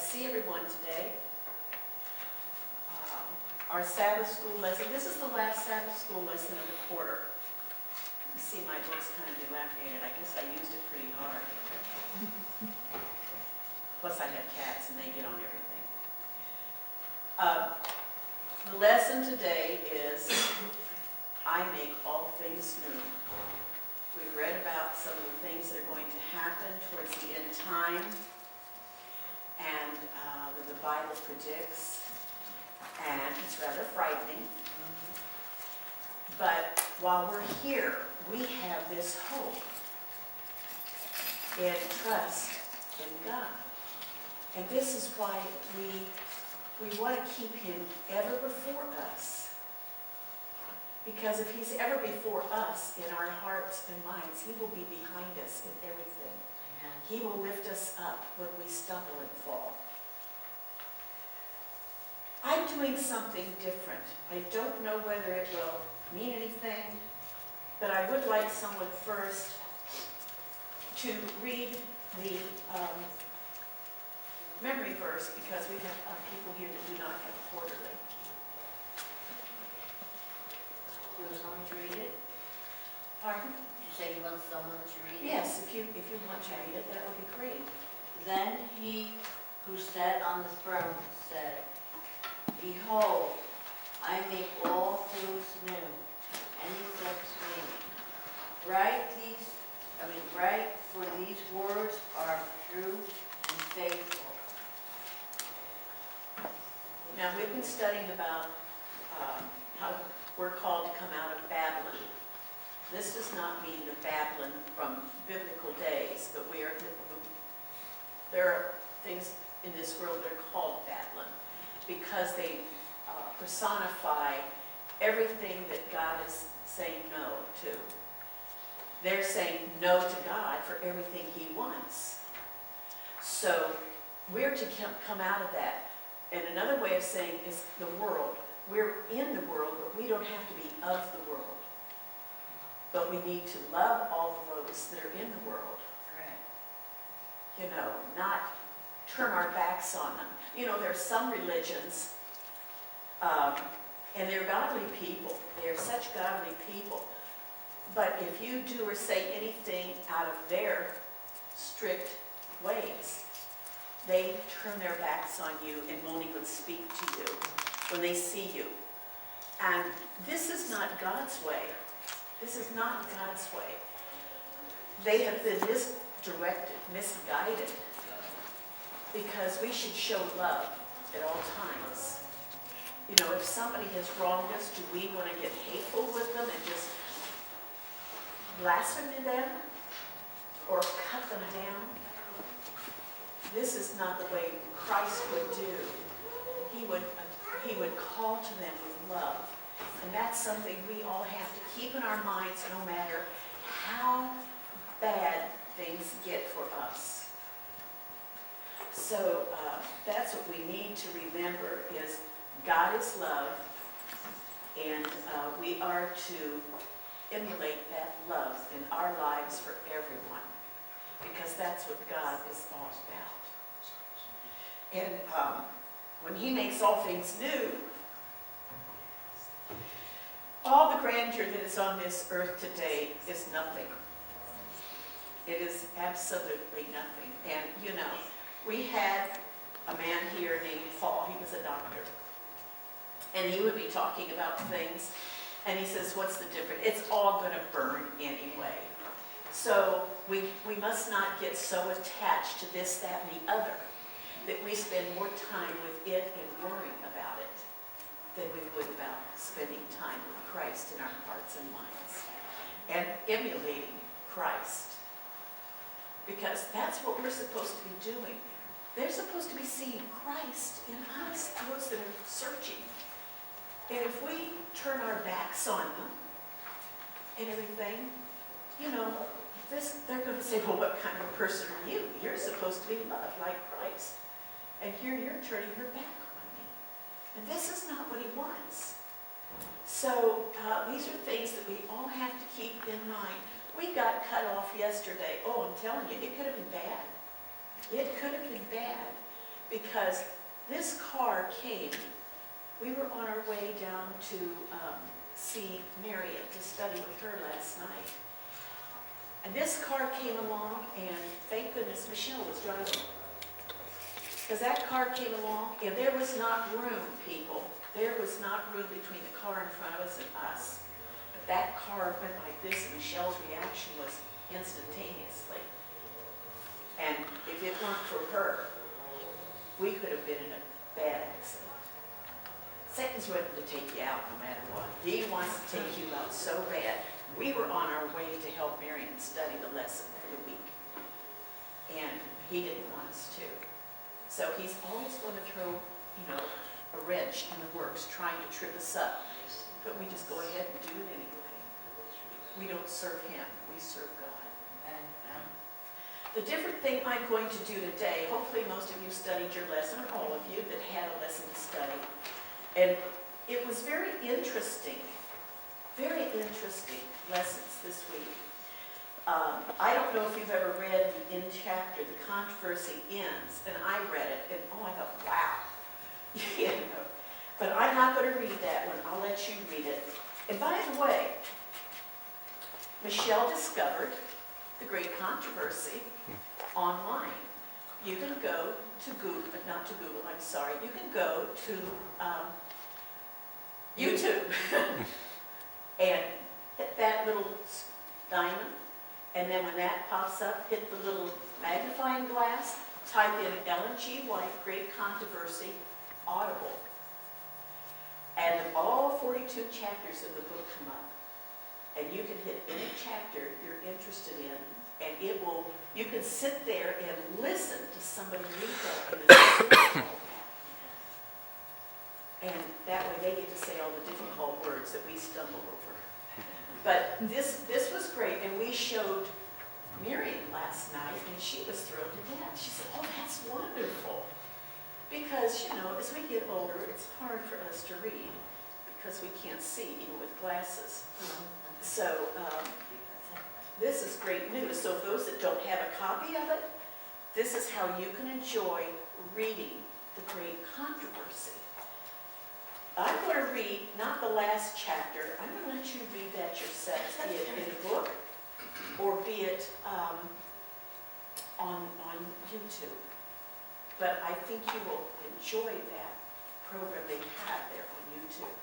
see everyone today. Our Sabbath school lesson, this is the last Sabbath school lesson of the quarter. You see my book's kind of dilapidated. I guess I used it pretty hard. Plus I have cats and they get on everything. The lesson today is, I make all things new. We read about some of the things that are going to happen towards the end time, and that the Bible predicts, and it's rather frightening. But while we're here, we have this hope and trust in God. And this is why we want to keep him ever before us. Because if he's ever before us in our hearts and minds, he will be behind us in everything. He will lift us up when we stumble and fall. I'm doing something different. I don't know whether it will mean anything, but I would like someone first to read the memory verse, because we have people here that do not have quarterly. You want someone to read it? Pardon? You say you want someone to read it? Yes, if you want to read it, that would be great. Then he who sat on the throne said, Behold, I make all things new. And he said to me, Write, for these words are true and faithful. Now, we've been studying about how we're called to come out of Babylon. This does not mean the Babylon from biblical days, but there are things in this world that are called Babylon because they personify everything that God is saying no to. They're saying no to God for everything he wants. So we're to come out of that. And another way of saying is the world. We're in the world, but we don't have to be of the world. But we need to love all of those that are in the world. Right. You know, not turn our backs on them. You know, there are some religions, and they're godly people. They are such godly people. But if you do or say anything out of their strict ways, they turn their backs on you and won't even speak to you when they see you. And this is not God's way. This is not God's way. They have been misdirected, misguided, because we should show love at all times. You know, if somebody has wronged us, do we want to get hateful with them and just blaspheme them or cut them down? This is not the way Christ would do. He would call to them with love. And that's something we all have to keep in our minds no matter how bad things get for us. So that's what we need to remember is God is love, and we are to emulate that love in our lives for everyone, because that's what God is all about. And when he makes all things new, all the grandeur that is on this earth today is nothing. It is absolutely nothing. And, you know, we had a man here named Paul. He was a doctor. And he would be talking about things, and he says, what's the difference? It's all going to burn anyway. So we must not get so attached to this, that, and the other that we spend more time with it and worrying about it than we would about spending time with Christ in our hearts and minds and emulating Christ. Because that's what we're supposed to be doing. They're supposed to be seeing Christ in us, those that are searching. And if we turn our backs on them and everything, you know, they're going to say, well, what kind of a person are you? You're supposed to be loved like Christ. And here you're turning your back on me. And this is not what he wants. So these are things that we all have to keep in mind. We got cut off yesterday. Oh, I'm telling you, it could have been bad. It could have been bad. because this car came, we were on our way down to see Marion, to study with her last night. And this car came along, and thank goodness Michelle was driving. Because that car came along, and there was not room, people. There was not room between the car in front of us and us. But that car went like this, and Michelle's reaction was instantaneously. And if it weren't for her, we could have been in a bad accident. Satan's ready to take you out no matter what. He wants to take you out so bad. We were on our way to help Marion study the lesson for the week. And he didn't want us to. So he's always going to throw, a wrench in the works, trying to trip us up. But we just go ahead and do it anyway. We don't serve him, we serve God. The different thing I'm going to do today, hopefully most of you studied your lesson, or all of you that had a lesson to study. And it was very interesting lessons this week. I don't know if you've ever read the end chapter, The Controversy Ends, and I read it, and I thought, wow. But I'm not going to read that one. I'll let you read it. And by the way, Michelle discovered the great controversy online. You can go to Google, not to Google, I'm sorry. You can go to YouTube and hit that little diamond, and then when that pops up, hit the little magnifying glass, type in Ellen G. White, Great Controversy, Audible. And all 42 chapters of the book come up. And you can hit any chapter you're interested in, and it will, you can sit there and listen to somebody read that in the and that way they get to say all the difficult words that we stumble over. But this was great, and we showed Miriam last night, and she was thrilled to death. She said, oh, that's wonderful. Because, as we get older, it's hard for us to read because we can't see, even with glasses. So this is great news. So those that don't have a copy of it, this is how you can enjoy reading The Great Controversy. I'm going to read, not the last chapter, I'm going to let you read that yourself, be it in a book or be it on YouTube. But I think you will enjoy that program they have there on YouTube.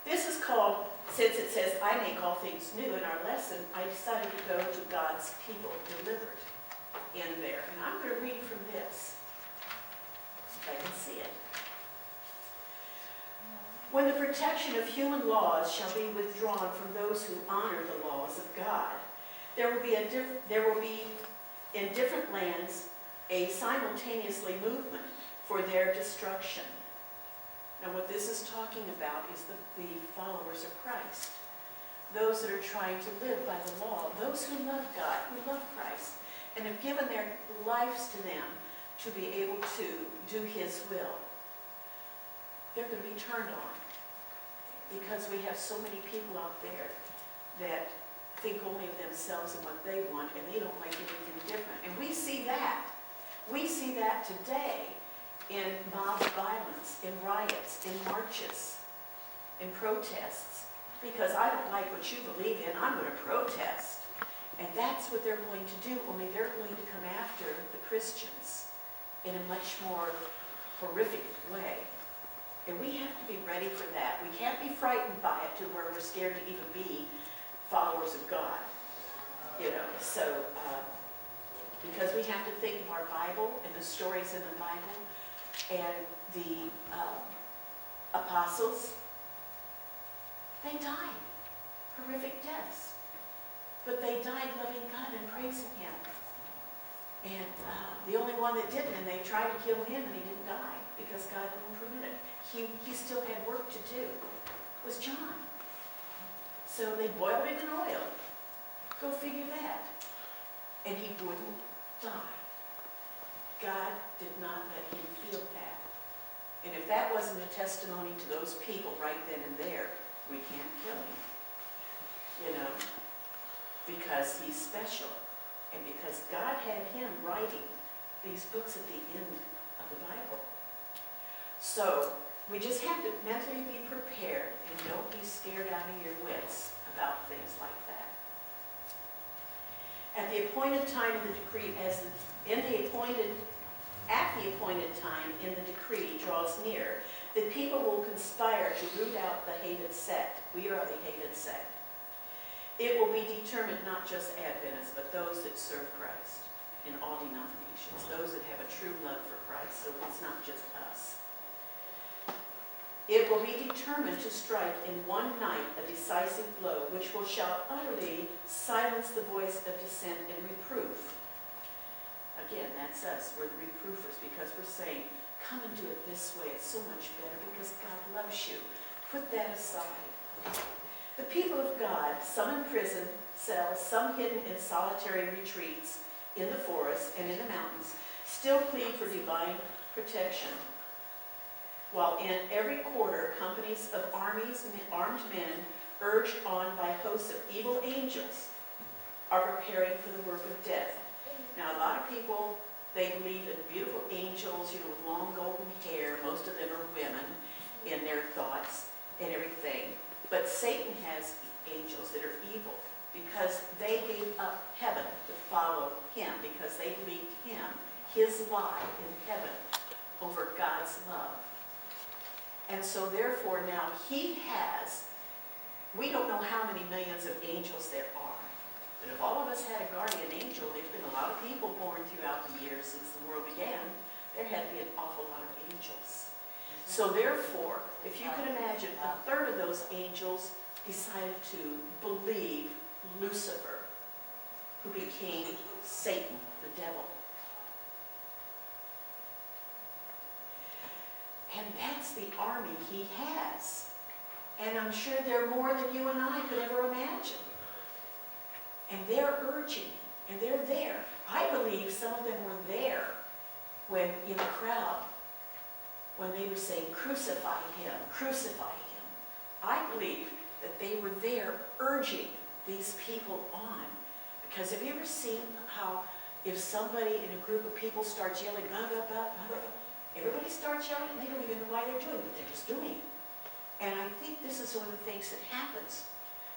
This is called, since it says, I make all things new in our lesson, I decided to go to God's people delivered in there. And I'm going to read from this, if I can see it. When the protection of human laws shall be withdrawn from those who honor the laws of God, there will be in different lands a simultaneously movement for their destruction. Now what this is talking about is the followers of Christ. Those that are trying to live by the law. Those who love God, who love Christ, and have given their lives to them to be able to do His will. They're going to be turned on. Because we have so many people out there that think only of themselves and what they want, and they don't like anything different. And we see that. We see that today in mob violence, in riots, in marches, in protests. Because I don't like what you believe in, I'm going to protest. And that's what they're going to do, only they're going to come after the Christians in a much more horrific way. And we have to be ready for that. We can't be frightened by it to where we're scared to even be followers of God. So because we have to think of our Bible and the stories in the Bible and the apostles. They died horrific deaths, but they died loving God and praising Him. And the only one that didn't, and they tried to kill him and he didn't die because God didn't permit it. He still had work to do, was John. So they boiled him in oil. Go figure that. And he wouldn't die. God did not let him feel that. And if that wasn't a testimony to those people right then and there, we can't kill him. Because he's special. And because God had him writing these books at the end of the Bible. So we just have to mentally be prepared and don't be scared out of your wits about things like that. At the appointed time in the decree, at the appointed time in the decree draws near, the people will conspire to root out the hated sect. We are the hated sect. It will be determined not just Adventists, but those that serve Christ in all denominations, those that have a true love for Christ, so it's not just us. It will be determined to strike in one night a decisive blow, which shall utterly silence the voice of dissent and reproof. Again, that's us. We're the reproofers because we're saying, come and do it this way. It's so much better because God loves you. Put that aside. The people of God, some in prison cells, some hidden in solitary retreats in the forests and in the mountains, still plead for divine protection. While in every quarter, companies of armed men, urged on by hosts of evil angels, are preparing for the work of death. Now, a lot of people, they believe in beautiful angels, with long golden hair. Most of them are women in their thoughts and everything. But Satan has angels that are evil because they gave up heaven to follow him, because they believed him, his lie in heaven, over God's love. And so therefore now we don't know how many millions of angels there are. But if all of us had a guardian angel, there's been a lot of people born throughout the years since the world began. There had to be an awful lot of angels. So therefore, if you can imagine, a third of those angels decided to believe Lucifer, who became Satan, the devil. And that's the army he has. And I'm sure they're more than you and I could ever imagine. And they're urging, and they're there. I believe some of them were there when, in the crowd, when they were saying, crucify him, crucify him. I believe that they were there urging these people on. Because have you ever seen how if somebody in a group of people starts yelling, blah, blah, blah, blah, blah, everybody starts yelling and they don't even know why they're doing it, but they're just doing it. And I think this is one of the things that happens.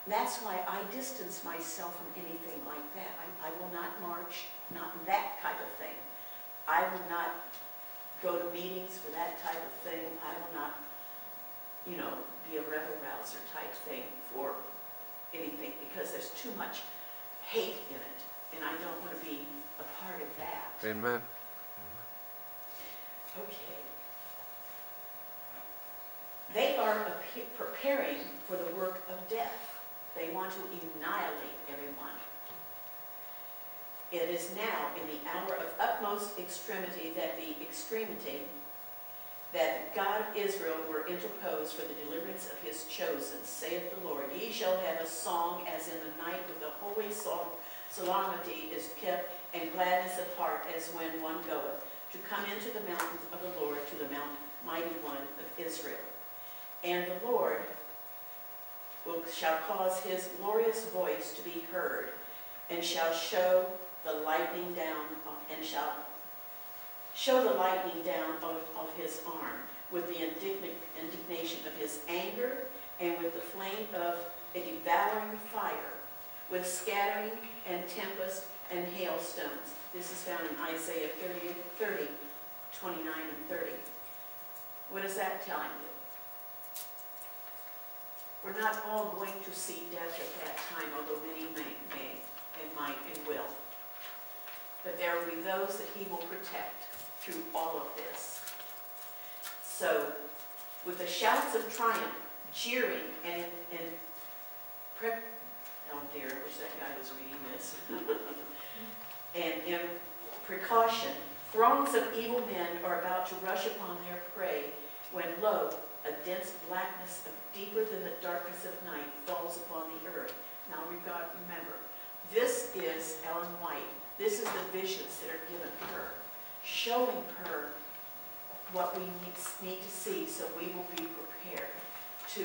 And that's why I distance myself from anything like that. I will not march, not that type of thing. I will not go to meetings for that type of thing. I will not, be a rebel rouser type thing for anything, because there's too much hate in it. And I don't want to be a part of that. Amen. Okay. They are preparing for the work of death. They want to annihilate everyone. It is now in the hour of utmost extremity that God of Israel were interposed for the deliverance of his chosen, saith the Lord. Ye shall have a song as in the night with the holy solemnity is kept, and gladness of heart as when one goeth to come into the mountains of the Lord, to the Mount Mighty One of Israel. And the Lord shall cause his glorious voice to be heard, and shall show the lightning down, of his arm, with the indignation of his anger, and with the flame of a devouring fire, with scattering and tempest and hailstones. This is found in Isaiah 30, 29 and 30. What is that telling you? We're not all going to see death at that time, although many may and might and will. But there will be those that he will protect through all of this. So, with the shouts of triumph, jeering, and oh dear, I wish that guy was reading this. And in precaution, throngs of evil men are about to rush upon their prey, when lo, a dense blackness deeper than the darkness of night falls upon the earth. Now remember, this is Ellen White. This is the visions that are given her, showing her what we need to see so we will be prepared to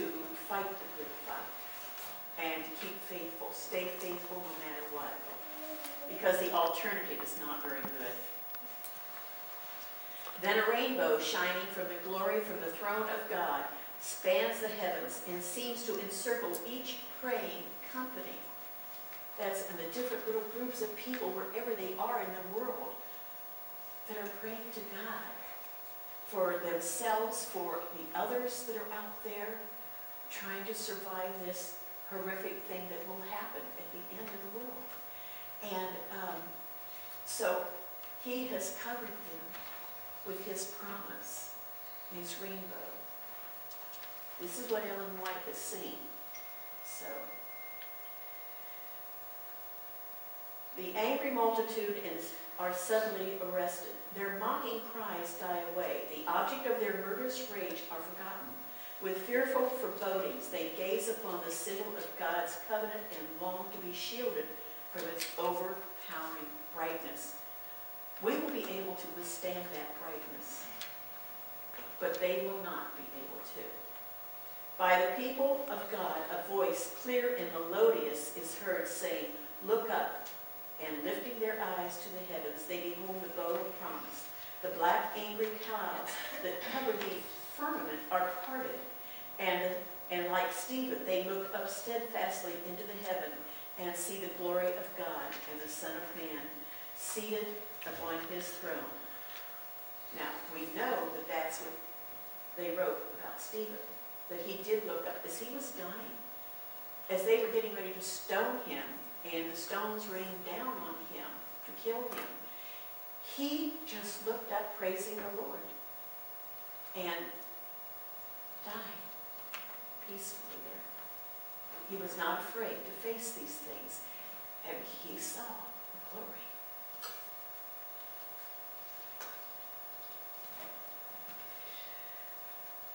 fight the good fight and to keep faithful, stay faithful no matter what, because the alternative is not very good. Then a rainbow shining from the glory from the throne of God spans the heavens and seems to encircle each praying company. That's in the different little groups of people wherever they are in the world that are praying to God for themselves, for the others that are out there trying to survive this horrific thing that will happen at the end of the world. And so he has covered them with his promise, his rainbow. This is what Ellen White has seen. So, the angry multitude are suddenly arrested. Their mocking cries die away. The object of their murderous rage are forgotten. With fearful forebodings, they gaze upon the symbol of God's covenant and long to be shielded from its overpowering brightness. We will be able to withstand that brightness, but they will not be able to. By the people of God, a voice clear and melodious is heard saying, "Look up," and lifting their eyes to the heavens, they behold the bow of promise. The black angry clouds that cover the firmament are parted, and like Stephen, they look up steadfastly into the heaven and see the glory of God and the Son of Man seated upon his throne. Now, we know that that's what they wrote about Stephen, that he did look up as he was dying, as they were getting ready to stone him, and the stones rained down on him to kill him. He just looked up praising the Lord and died peacefully there. He was not afraid to face these things, and he saw the glory.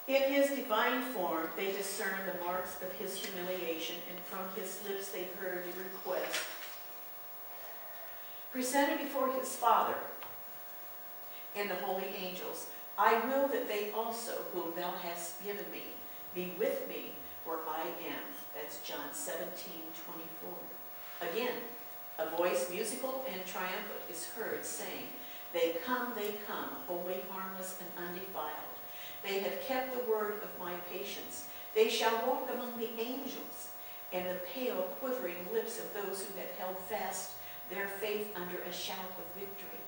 In his divine form, they discerned the marks of his humiliation, and from his lips they heard the request presented before his Father and the holy angels. "I will that they also, whom thou hast given me, be with me where I am." That's John 17:24. Again, a voice musical and triumphant is heard saying, they come, holy, harmless, and undefiled. They have kept the word of my patience. They shall walk among the angels, and the pale, quivering lips of those who have held fast their faith under a shout of victory.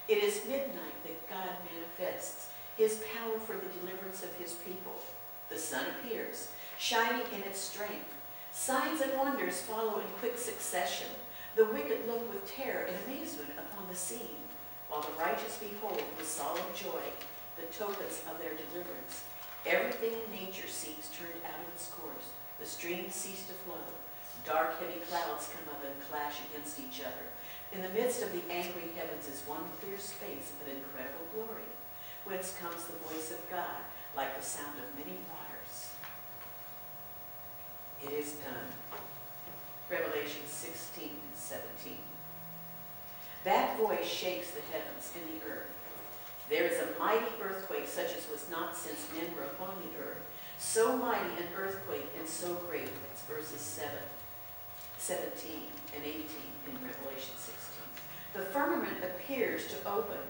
It is midnight that God manifests his power for the deliverance of his people. The sun appears, shining in its strength. Signs and wonders follow in quick succession. The wicked look with terror and amazement upon the scene, while the righteous behold with solemn joy the tokens of their deliverance. Everything in nature seems turned out of its course. The streams cease to flow. Dark, heavy clouds come up and clash against each other. In the midst of the angry heavens is one clear space of incredible glory, whence comes the voice of God, like the sound of many waters. It is done. Revelation 16:17. That voice shakes the heavens and the earth. There is a mighty earthquake such as was not since men were upon the earth. So mighty an earthquake and so great. That's verses 17 and 18 in Revelation 16. The firmament appears to open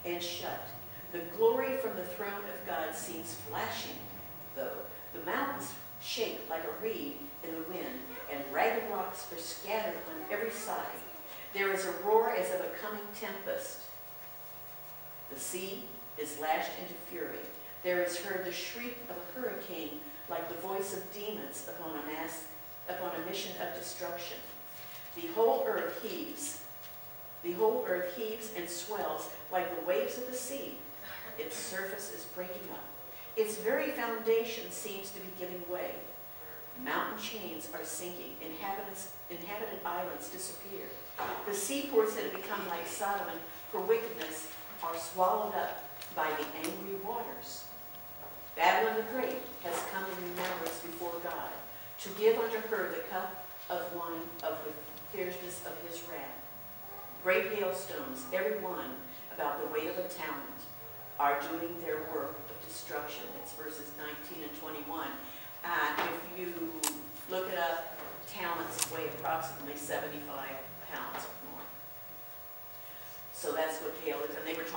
and shut. The glory from the throne of God seems flashing, though. The mountains shake like a reed in the wind, and ragged rocks are scattered on every side. There is a roar as of a coming tempest. The sea is lashed into fury. There is heard the shriek of a hurricane, like the voice of demons upon a mission of destruction. The whole earth heaves. The whole earth heaves and swells like the waves of the sea. Its surface is breaking up. Its very foundation seems to be giving way. Mountain chains are sinking. Inhabited islands disappear. The seaports that have become like Sodom for wickedness are swallowed up by the angry waters. Babylon the Great has come in remembrance before God, to give unto her the cup of wine of the fierceness of his wrath. Great hailstones, every one about the weight of a talent, are doing their work of destruction. That's verses 19 and 21. And if you look it up, talents weigh approximately 75 pounds or more. So that's what hail is. And they were talking